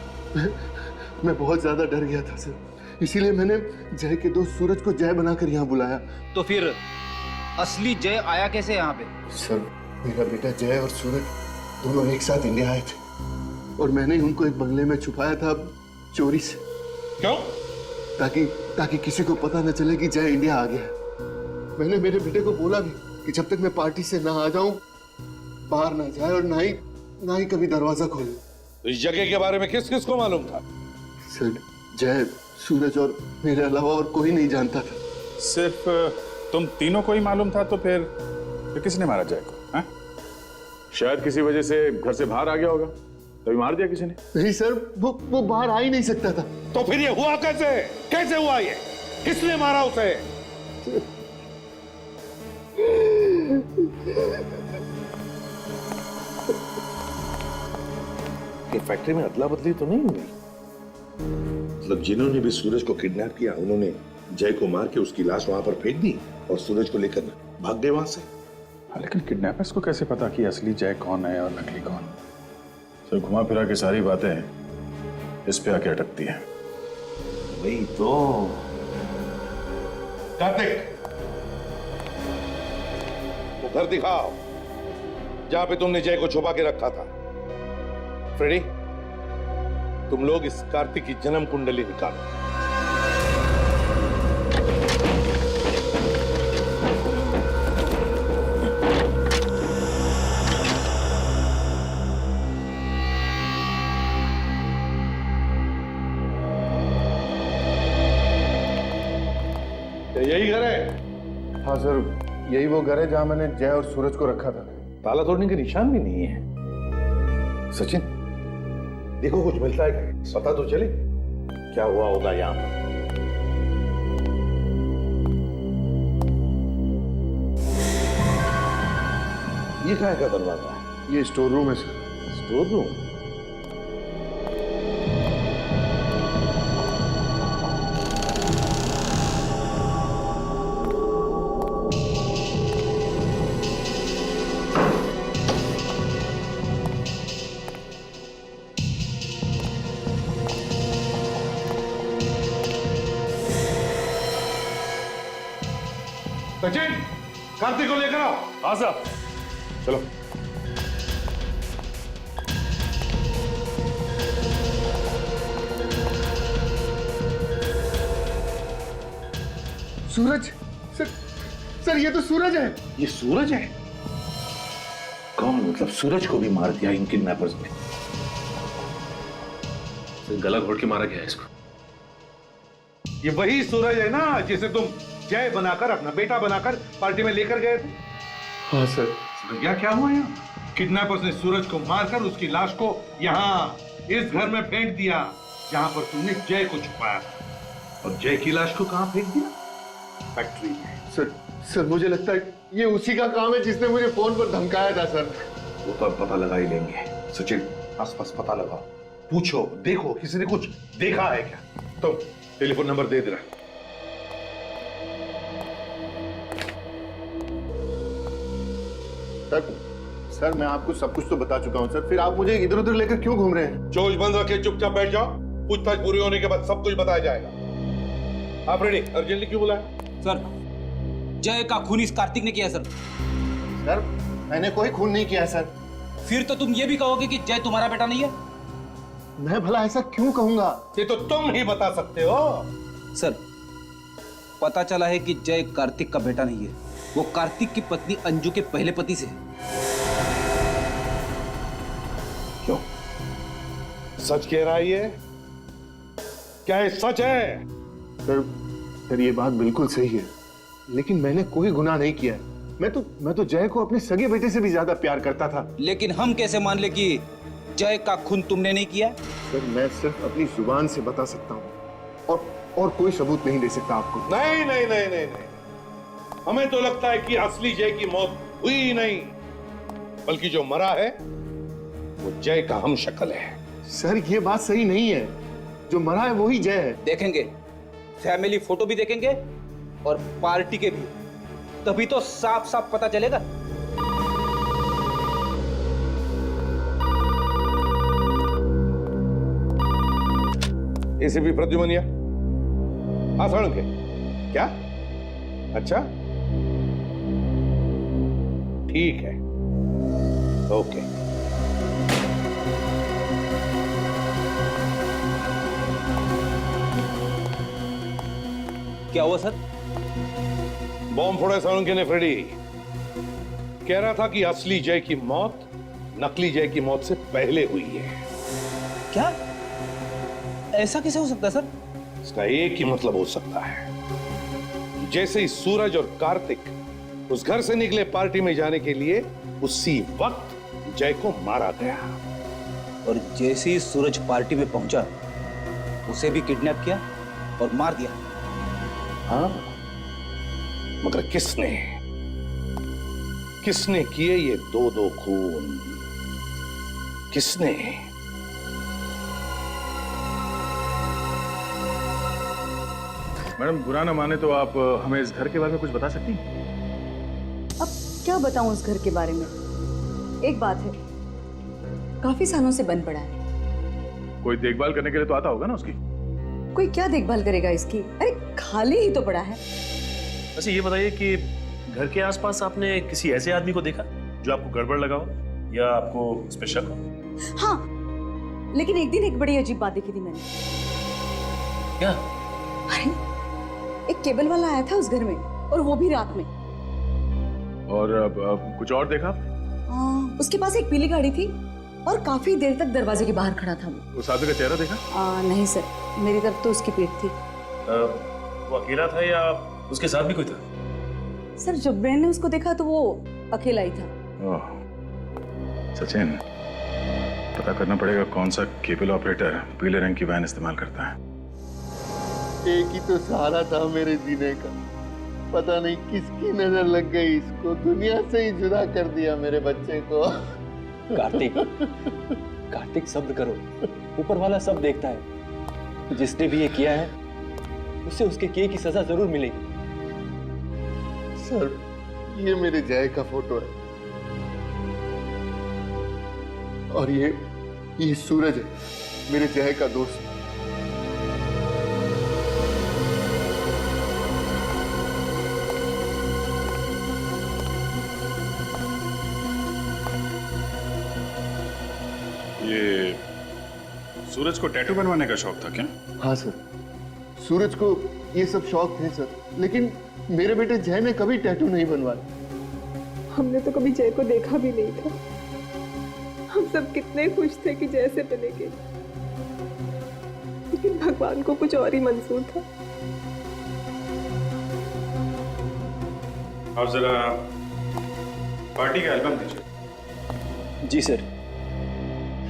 [SPEAKER 3] मैं बहुत ज्यादा डर गया था सर, इसीलिए मैंने जय के दोस्त सूरज को जय बनाकर यहाँ बुलाया।
[SPEAKER 12] तो फिर असली जय आया कैसे यहाँ पे?
[SPEAKER 3] सर, मेरा बेटा जय और सूरज दोनों एक साथ इंडिया आए थे और मैंने उनको एक बंगले में छुपाया था चोरी से।
[SPEAKER 7] क्यों?
[SPEAKER 3] ताकि किसी को पता न चले कि जय इंडिया आ गया। मैंने मेरे बेटे को बोला भी कि जब तक मैं पार्टी से ना आ जाऊं बाहर ना जाए और ना ही कभी दरवाजा खोले।
[SPEAKER 7] तो इस जगह के बारे में किस किस को मालूम था?
[SPEAKER 3] सर, जय, सूरज और मेरे अलावा और कोई नहीं जानता था।
[SPEAKER 11] सिर्फ तुम तीनों को ही मालूम था? तो फिर किसने मारा जय को? हाँ? शायद किसी वजह से घर से बाहर आ गया होगा, तभी मार दिया किसी ने।
[SPEAKER 3] नहीं सर, वो बाहर आ ही नहीं सकता था।
[SPEAKER 7] तो फिर ये हुआ कैसे? कैसे हुआ ये? किसने मारा उसे?
[SPEAKER 13] ये फैक्ट्री में अदला बदली तो नहीं हुई?
[SPEAKER 7] मतलब जिन्होंने भी सूरज को किडनैप किया उन्होंने जय को मार के उसकी लाश वहां पर फेंक दी और सूरज को लेकर भाग गए वहां से।
[SPEAKER 11] लेकिन किडनैपर्स को कैसे पता कि असली जय कौन है और नकली कौन? तो घुमा फिरा के सारी बातें इस पे आके अटकती है।
[SPEAKER 13] वही तो।
[SPEAKER 7] कार्तिक, वो घर दिखाओ जहां पे तुमने जय को छुपा के रखा था। फ्रेडी, तुम लोग इस कार्तिक की जन्म कुंडली निकालो। यही घर है?
[SPEAKER 3] हाँ सर, यही वो घर है जहां मैंने जय और सूरज को रखा था।
[SPEAKER 7] ताला तोड़ने के निशान भी नहीं है। सचिन, देखो कुछ मिलता है, पता तो चले क्या हुआ होगा यहाँ पर। ये कहाँ का दरवाजा है?
[SPEAKER 3] ये स्टोर रूम है sir.
[SPEAKER 7] Store room? Sachin, Kartik को लेकर आओ।
[SPEAKER 11] हाँ साहब, चलो।
[SPEAKER 3] सूरज? सर ये तो सूरज है।
[SPEAKER 13] ये सूरज है? कौन? मतलब सूरज को भी मार दिया इन किडनैपर्स ने?
[SPEAKER 8] गला घोट के मारा गया इसको।
[SPEAKER 7] ये वही सूरज है ना जिसे तुम जय बनाकर, अपना बेटा बनाकर पार्टी में लेकर गए थे?
[SPEAKER 3] हाँ सर।
[SPEAKER 7] भैया क्या हुआ यहाँ? किडनैपर्स ने सूरज को मारकर उसकी लाश को यहाँ इस घर में फेंक दिया जहाँ पर तुमने जय को छुपाया था। और जय की लाश को कहाँ फेंक दिया? फैक्ट्री में।
[SPEAKER 3] सर मुझे लगता है ये उसी का काम है जिसने मुझे फोन पर धमकाया था सर।
[SPEAKER 7] वो तो अब पता लगा ही लेंगे। सचिन, आसपास पता लगाओ, पूछो, देखो किसी ने कुछ देखा है क्या? तो टेलीफोन नंबर दे दे।
[SPEAKER 3] सर मैं आपको सब कुछ तो बता चुका हूँ सर, फिर आप मुझे इधर उधर लेकर क्यों घूम रहे हैं?
[SPEAKER 7] चोच बंद रखे चुपचाप बैठ जाओ, पूछताछ पूरी होने के बाद सब कुछ बताया जाएगा। आप रेडी? अर्जेंटली क्यों बुलाया?
[SPEAKER 12] सर, जय का खून इस कार्तिक ने किया सर।
[SPEAKER 3] सर मैंने कोई खून नहीं किया सर।
[SPEAKER 12] फिर तो तुम ये भी कहोगे कि जय तुम्हारा बेटा नहीं है?
[SPEAKER 3] मैं भला ऐसा क्यों कहूंगा?
[SPEAKER 7] ये तो तुम ही बता सकते हो।
[SPEAKER 12] सर, पता चला है कि जय कार्तिक का बेटा नहीं है, वो कार्तिक की पत्नी अंजू के पहले पति से है।
[SPEAKER 7] क्यों? सच कह रहा है ये? क्या ये सच है?
[SPEAKER 3] सर ये बात बिल्कुल सही है, लेकिन मैंने कोई गुनाह नहीं किया है। मैं तो जय को अपने सगे बेटे से भी ज्यादा प्यार करता था।
[SPEAKER 12] लेकिन हम कैसे मान ले कि जय का खून तुमने नहीं किया?
[SPEAKER 3] सर मैं सिर्फ अपनी जुबान से बता सकता हूँ और कोई सबूत नहीं दे सकता आपको।
[SPEAKER 7] नहीं नहीं नहीं नहीं नहीं, हमें तो लगता है कि असली जय की मौत हुई ही नहीं, बल्कि जो मरा है वो जय का हम शक्ल है।
[SPEAKER 3] सर ये बात सही नहीं है, जो मरा है वही जय है।
[SPEAKER 12] देखेंगे, फैमिली फोटो भी देखेंगे और पार्टी के भी, तभी तो साफ साफ पता चलेगा।
[SPEAKER 7] एसीपी प्रद्युमनिया, हाँ सड़क है क्या? अच्छा, ठीक है, ओके।
[SPEAKER 10] क्या हुआ सर?
[SPEAKER 7] बॉम्ब फोड़ा सालुंके ने फ्रेडी। कह रहा था कि असली जय की मौत नकली जय की मौत से पहले हुई है।
[SPEAKER 12] क्या? ऐसा कैसे हो सकता है सर?
[SPEAKER 7] इसका एक ही मतलब हो सकता है, जैसे ही सूरज और कार्तिक उस घर से निकले पार्टी में जाने के लिए, उसी वक्त जय को मारा गया।
[SPEAKER 12] और जैसे ही सूरज पार्टी में पहुंचा, उसे भी किडनैप किया और मार दिया।
[SPEAKER 7] हाँ, मगर किसने किसने किए ये दो खून? किसने?
[SPEAKER 11] मैडम बुरा ना माने तो आप हमें इस घर के बारे में कुछ बता सकती हैं?
[SPEAKER 15] अब क्या बताऊं उस घर के बारे में? एक बात है, काफी सालों से बंद पड़ा है।
[SPEAKER 11] कोई देखभाल करने के लिए तो आता होगा ना उसकी?
[SPEAKER 15] कोई क्या देखभाल करेगा इसकी? अरे खाली ही तो पड़ा है।
[SPEAKER 16] वैसे ये बताइए कि घर के आसपास आपने किसी ऐसे आदमी को देखा जो आपको गड़बड़ लगा हो या आपको उस पे शक हो?
[SPEAKER 15] हाँ, लेकिन एक दिन एक बड़ी अजीब बात देखी थी मैंने।
[SPEAKER 16] क्या?
[SPEAKER 15] अरे एक केबल वाला आया था उस घर में, और वो भी रात में।
[SPEAKER 11] और अब कुछ और देखा?
[SPEAKER 15] उसके पास एक पीली गाड़ी थी और काफी देर तक दरवाजे के बाहर खड़ा था वो।
[SPEAKER 11] उस आदमी का चेहरा देखा?
[SPEAKER 15] नहीं सर, मेरी तरफ तो उसकी पीठ थी।
[SPEAKER 16] वो अकेला था या उसके साथ भी कोई था?
[SPEAKER 15] सर जब मैंने उसको देखा तो वो अकेला ही था।
[SPEAKER 11] ओह, सचिन, पता करना पड़ेगा कौन सा केबल ऑपरेटर पीले रंग की वैन इस्तेमाल करता है।
[SPEAKER 3] एक ही तो सहारा था मेरे जीने का, पता नहीं किसकी नजर लग गई, इसको दुनिया से ही जुदा कर दिया मेरे बच्चे को।
[SPEAKER 8] कार्तिक, कार्तिक शब्द करो, ऊपर वाला सब देखता है। जिसने भी ये किया है उसे उसके किए की सजा जरूर मिलेगी।
[SPEAKER 3] सर, ये मेरे जय का फोटो है और ये सूरज है, मेरे जय का दोस्त।
[SPEAKER 11] ये सूरज को टैटू बनवाने का शौक था क्या?
[SPEAKER 3] हाँ सर, सूरज को ये सब शौक थे सर, लेकिन मेरे बेटे जय ने कभी टैटू नहीं बनवाया।
[SPEAKER 2] हमने तो कभी जय को देखा भी नहीं था। हम सब कितने खुश थे कि जय से मिलेंगे, लेकिन भगवान को कुछ और ही मंजूर था।
[SPEAKER 11] आप जरा पार्टी का एल्बम दीजिए।
[SPEAKER 8] जी सर,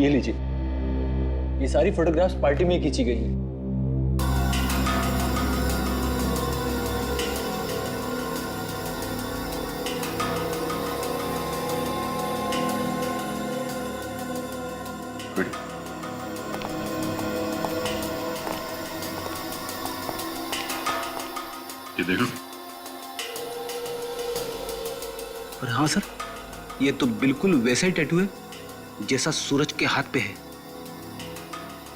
[SPEAKER 8] ये लीजिए। ये सारी फोटोग्राफ्स पार्टी में खींची गई हैं।
[SPEAKER 11] ये देखो।
[SPEAKER 12] और हाँ सर, ये तो बिल्कुल वैसा ही टैटू है जैसा सूरज के हाथ पे है।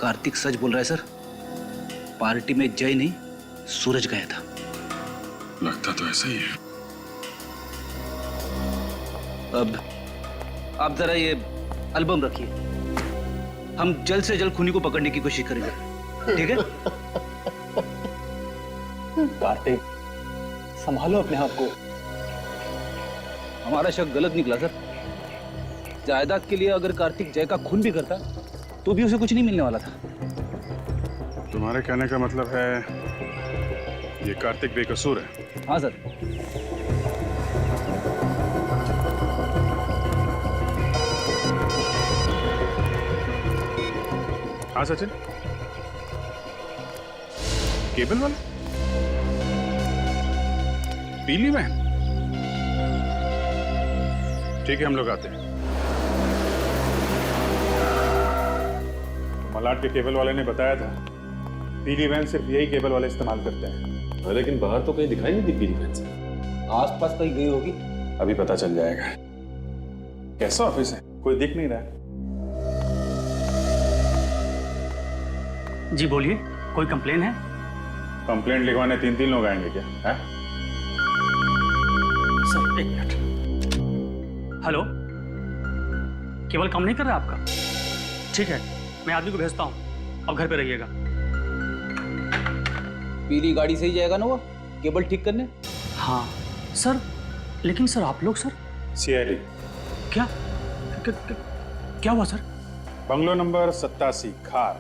[SPEAKER 12] कार्तिक सच बोल रहा है सर, पार्टी में जय नहीं सूरज गया था।
[SPEAKER 11] लगता तो ऐसा ही है।
[SPEAKER 12] अब आप जरा ये एल्बम रखिए, हम जल्द से जल्द खूनी को पकड़ने की कोशिश करेंगे, ठीक है?
[SPEAKER 8] कार्तिक, संभालो अपने आप को।
[SPEAKER 12] हमारा शक गलत निकला सर। जायदाद के लिए अगर कार्तिक जय का खून भी करता तो भी उसे कुछ नहीं मिलने वाला था।
[SPEAKER 11] तुम्हारे कहने का मतलब है ये कार्तिक बेकसूर है?
[SPEAKER 12] हाँ सर।
[SPEAKER 11] हाँ सचिन, केबल वाला पीली वैन? ठीक है, हम लोग आते हैं। मलाड के केबल वाले ने बताया था पीली वैन सिर्फ यही केबल वाले इस्तेमाल करते हैं।
[SPEAKER 8] लेकिन बाहर तो कहीं दिखाई नहीं दी पीली वैन से।
[SPEAKER 12] आसपास कहीं गई होगी,
[SPEAKER 11] अभी पता चल जाएगा। कैसा ऑफिस है? कोई दिख नहीं रहा।
[SPEAKER 1] जी बोलिए, कोई कंप्लेन है?
[SPEAKER 11] कंप्लेंट लिखवाने 3 लोग आएंगे क्या? है?
[SPEAKER 1] सर एक मिनट।
[SPEAKER 17] हेलो, केबल काम नहीं कर रहा आपका? ठीक है, मैं आदमी को भेजता हूँ, अब घर पे रहिएगा।
[SPEAKER 12] पीली गाड़ी से ही जाएगा ना वो केबल ठीक करने?
[SPEAKER 17] हाँ सर, लेकिन सर आप लोग सर
[SPEAKER 11] सीआईडी।
[SPEAKER 17] क्या क्या हुआ सर?
[SPEAKER 11] बंगलो नंबर 87 खार।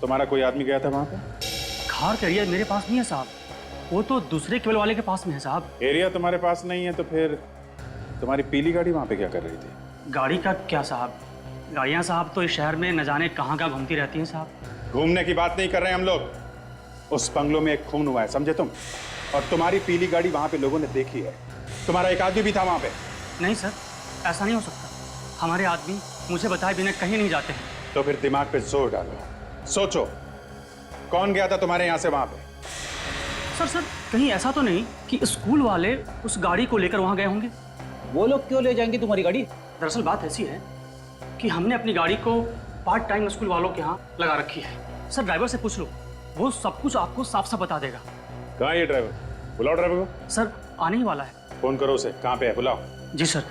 [SPEAKER 11] तुम्हारा कोई आदमी गया था वहां पे?
[SPEAKER 17] खार का एरिया मेरे पास नहीं है साहब, वो तो दूसरे केबल वाले के पास में है साहब।
[SPEAKER 11] एरिया तुम्हारे पास नहीं है तो फिर तुम्हारी पीली गाड़ी वहां पे क्या कर रही थी?
[SPEAKER 17] गाड़ी का क्या साहब, गाड़ियाँ साहब तो इस शहर में न जाने कहाँ कहाँ घूमती रहती हैं साहब।
[SPEAKER 11] घूमने की बात नहीं कर रहे हैं हम लोग। उस बंगलो में एक खून हुआ है, समझे तुम? और तुम्हारी पीली गाड़ी वहां पे लोगों ने देखी है। तुम्हारा एक आदमी भी था वहां पे।
[SPEAKER 17] नहीं सर, ऐसा नहीं हो सकता। हमारे आदमी मुझे बताए बिना कहीं नहीं जाते हैं।
[SPEAKER 11] तो फिर दिमाग पे जोर डालो, सोचो कौन गया था तुम्हारे यहाँ से वहां पे?
[SPEAKER 17] सर कहीं ऐसा तो नहीं कि स्कूल वाले उस गाड़ी को लेकर वहां गए होंगे?
[SPEAKER 12] वो लोग क्यों ले जाएंगे तुम्हारी गाड़ी?
[SPEAKER 17] दरअसल बात ऐसी है कि हमने अपनी गाड़ी को पार्ट टाइम स्कूल वालों के यहाँ लगा रखी है। सर ड्राइवर से पूछ लो, वो सब कुछ आपको साफ साफ बता देगा।
[SPEAKER 11] कहाँ है ये ड्राइवर? बुलाओ ड्राइवर को।
[SPEAKER 17] सर आने ही वाला है।
[SPEAKER 11] फोन करो उसे, कहाँ पे है बुलाओ।
[SPEAKER 17] जी सर।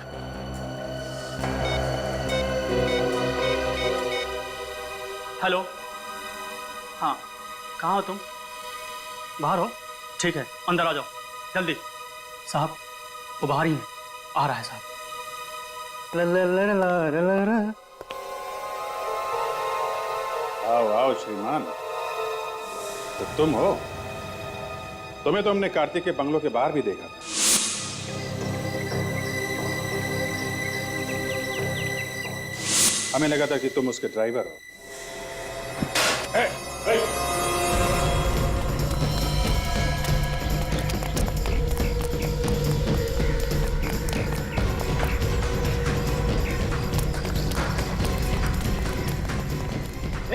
[SPEAKER 17] हेलो, हाँ कहाँ हो तुम? बाहर हो? ठीक है, अंदर आ जाओ जल्दी। साहब वो बाहर ही है, आ रहा है साहब।
[SPEAKER 11] आओ आओ श्रीमान, तो तुम हो? तुम्हें तो हमने कार्तिक के बंगलो के बाहर भी देखा था। हमें लगा था कि तुम उसके ड्राइवर हो। ए, ए।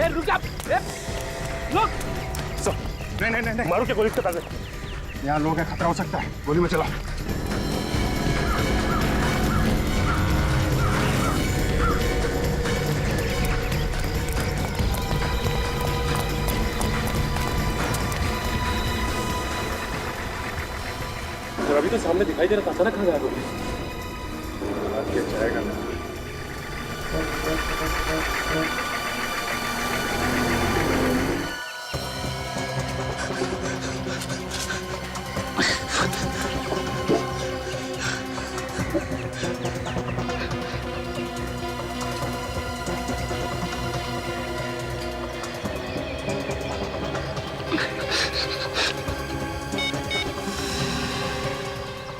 [SPEAKER 12] रुक जा, रुक।
[SPEAKER 11] नहीं, मारो क्या गोली? यहाँ लोग हैं, खतरा हो सकता है, गोली में चला।
[SPEAKER 8] अभी तो सामने दिखाई दे रहा था, अचानक कहाँ गायब हो
[SPEAKER 11] गया? जाएगा ना।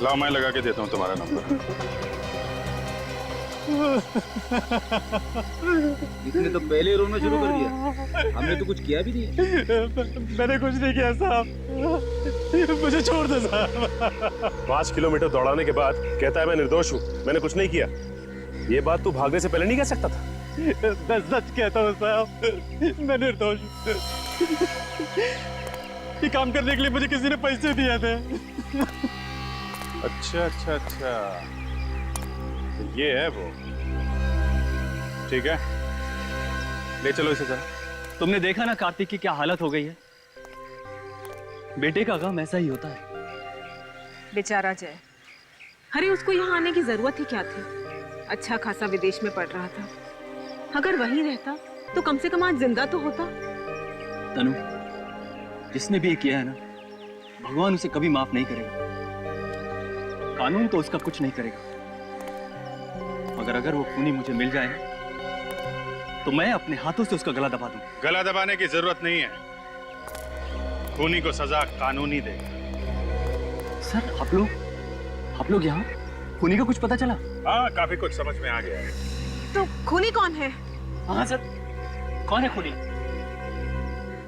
[SPEAKER 11] लाओ, मैं लगा के देता हूँ तुम्हारा नंबर।
[SPEAKER 12] इसने तो पहले रोना शुरू कर दिया। हमने तो कुछ किया भी नहीं।
[SPEAKER 16] मैंने कुछ नहीं किया साहब, मुझे छोड़ दो साहब।
[SPEAKER 8] 5 किलोमीटर दौड़ाने के बाद कहता है मैं निर्दोष हूँ, मैंने कुछ नहीं किया। ये बात तू भागने से पहले नहीं कह सकता था?
[SPEAKER 16] मैं सच कहता हूँ साहब, मैं निर्दोष हूँ। ये काम करने के लिए मुझे किसी ने पैसे दिए थे।
[SPEAKER 11] अच्छा अच्छा अच्छा, तो ये है वो। ठीक है, ले चलो इसे जरा।
[SPEAKER 17] तुमने देखा ना कार्तिक की क्या हालत हो गई है। बेटे का गम ऐसा ही होता है।
[SPEAKER 2] बेचारा जय, अरे उसको यहाँ आने की जरूरत ही क्या थी? अच्छा खासा विदेश में पढ़ रहा था, अगर वहीं रहता तो कम से कम आज जिंदा तो होता।
[SPEAKER 17] तनु, जिसने भी ये किया है ना, भगवान उसे कभी माफ नहीं करेगा। कानून तो उसका कुछ नहीं करेगा, मगर अगर वो खूनी मुझे मिल जाए तो मैं अपने हाथों से उसका गला दबा दूं।
[SPEAKER 11] गला दबाने की जरूरत नहीं है, खूनी को सजा कानून ही देगा।
[SPEAKER 17] सर आप लोग यहाँ? खूनी का कुछ पता चला?
[SPEAKER 11] हाँ, काफी कुछ समझ में आ गया है।
[SPEAKER 2] तो खूनी कौन है?
[SPEAKER 17] हाँ सर, कौन है खूनी?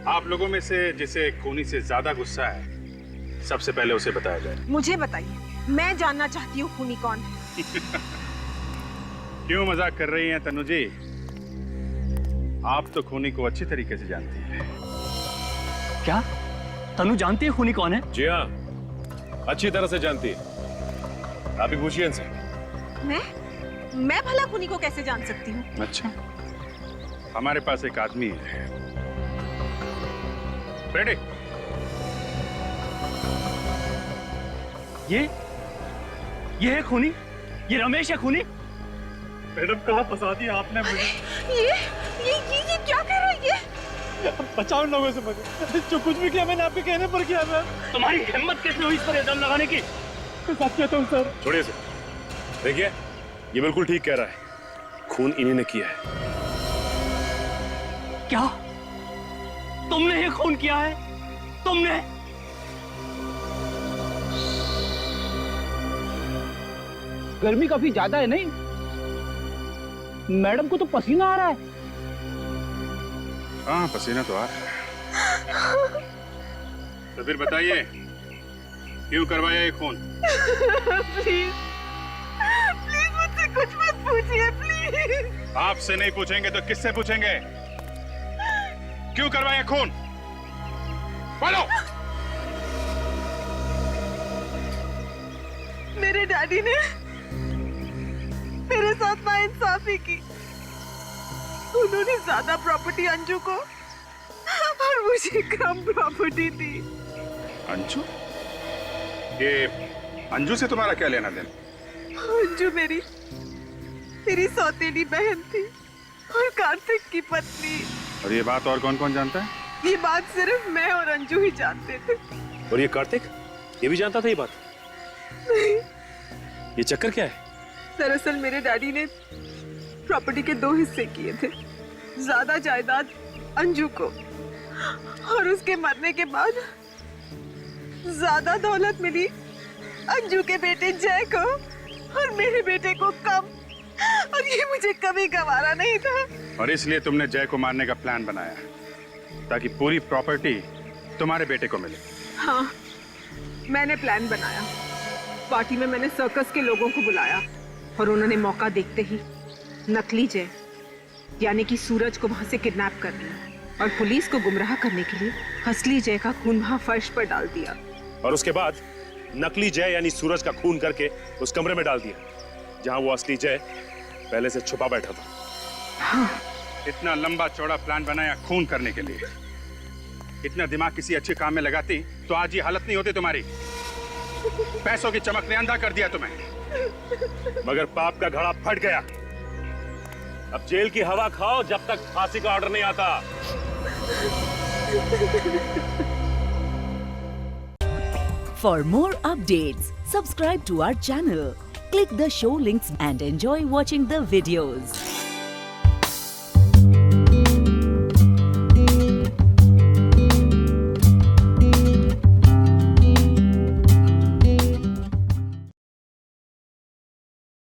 [SPEAKER 11] आप लोगों में से जिसे खूनी से ज्यादा गुस्सा है, सबसे पहले उसे बताया जाए।
[SPEAKER 2] मुझे बताइए, मैं जानना चाहती हूँ खूनी कौन है।
[SPEAKER 11] क्यों मजाक कर रही हैं तनु जी? आप तो खूनी को अच्छी तरीके से जानती हैं।
[SPEAKER 17] क्या तनु जानती है खूनी कौन है?
[SPEAKER 8] जी हाँ, अच्छी तरह से जानती है। आप ही पूछिए इनसे।
[SPEAKER 2] मैं भला खूनी को कैसे जान सकती हूँ?
[SPEAKER 11] अच्छा, हमारे पास एक आदमी है। रेडी?
[SPEAKER 17] ये है खूनी? ये रमेश है खूनी? मैडम कहाँ फंसा दिया आपने मुझे?
[SPEAKER 2] ये क्या कर रही है?
[SPEAKER 17] बचाओ लोगों से मुझे। जो कुछ भी किया मैंने आपके कहने पर किया था। तुम्हारी हिम्मत कैसे हुई इस पर इल्जाम लगाने की? सच कहता हूँ सर।
[SPEAKER 11] छोड़िए इसे। देखिए ये बिल्कुल ठीक कह रहा है, खून इन्हीं ने किया है।
[SPEAKER 17] क्या? तुमने ये खून किया है? तुमने?
[SPEAKER 12] गर्मी काफी ज्यादा है नहीं? मैडम को तो पसीना आ रहा है।
[SPEAKER 11] हाँ पसीना तो आ रहा है। तो फिर बताइए क्यों करवाया ये खून?
[SPEAKER 2] प्लीज प्लीज मुझसे कुछ मत पूछिए प्लीज।
[SPEAKER 11] आपसे नहीं पूछेंगे तो किससे पूछेंगे? क्यों करवाया खून? बोलो।
[SPEAKER 2] मेरे डैडी ने मेरे साथ नाइंसाफी की। उन्होंने ज्यादा प्रॉपर्टी अंजू को और मुझे कम प्रॉपर्टी दी।
[SPEAKER 11] अंजू? ये अंजू से तुम्हारा क्या लेना देना?
[SPEAKER 2] अंजू मेरी सौतेली बहन थी और कार्तिक की पत्नी।
[SPEAKER 11] और ये बात और कौन कौन जानता है?
[SPEAKER 2] ये बात सिर्फ मैं और अंजू ही जानते थे।
[SPEAKER 16] और ये कार्तिक ये भी जानता था ये बात?
[SPEAKER 2] नहीं।
[SPEAKER 16] ये चक्कर क्या है?
[SPEAKER 2] दरअसल मेरे डैडी ने प्रॉपर्टी के 2 हिस्से किए थे। ज्यादा जायदाद अंजू को और उसके मरने के बाद ज्यादा दौलत मिली अंजू के बेटे जय को और मेरे बेटे को कम। और ये मुझे कभी गवारा नहीं था।
[SPEAKER 11] और इसलिए तुमने जय को मारने का प्लान बनाया ताकि पूरी प्रॉपर्टी तुम्हारे बेटे को मिले।
[SPEAKER 2] हाँ मैंने प्लान बनाया। पार्टी में मैंने सर्कस के लोगों को बुलाया और उन्होंने मौका देखते ही नकली जय यानी कि सूरज को वहां से किडनैप कर लिया और पुलिस को गुमराह करने के लिए असली जय का खून वहां फर्श पर डाल दिया।
[SPEAKER 16] और उसके बाद नकली जय यानी सूरज का खून करके उस कमरे में डाल दिया जहां वो असली जय पहले से छुपा बैठा था।
[SPEAKER 2] हाँ।
[SPEAKER 11] इतना लंबा चौड़ा प्लान बनाया खून करने के लिए। इतना दिमाग किसी अच्छे काम में लगाती तो आज ये हालत नहीं होती तुम्हारी। पैसों की चमक ने अंधा कर दिया तुम्हें।
[SPEAKER 16] मगर पाप का घड़ा फट गया। अब जेल की हवा खाओ जब तक फांसी का ऑर्डर नहीं आता।
[SPEAKER 18] For more updates, subscribe to our channel, click the show links and enjoy watching the videos.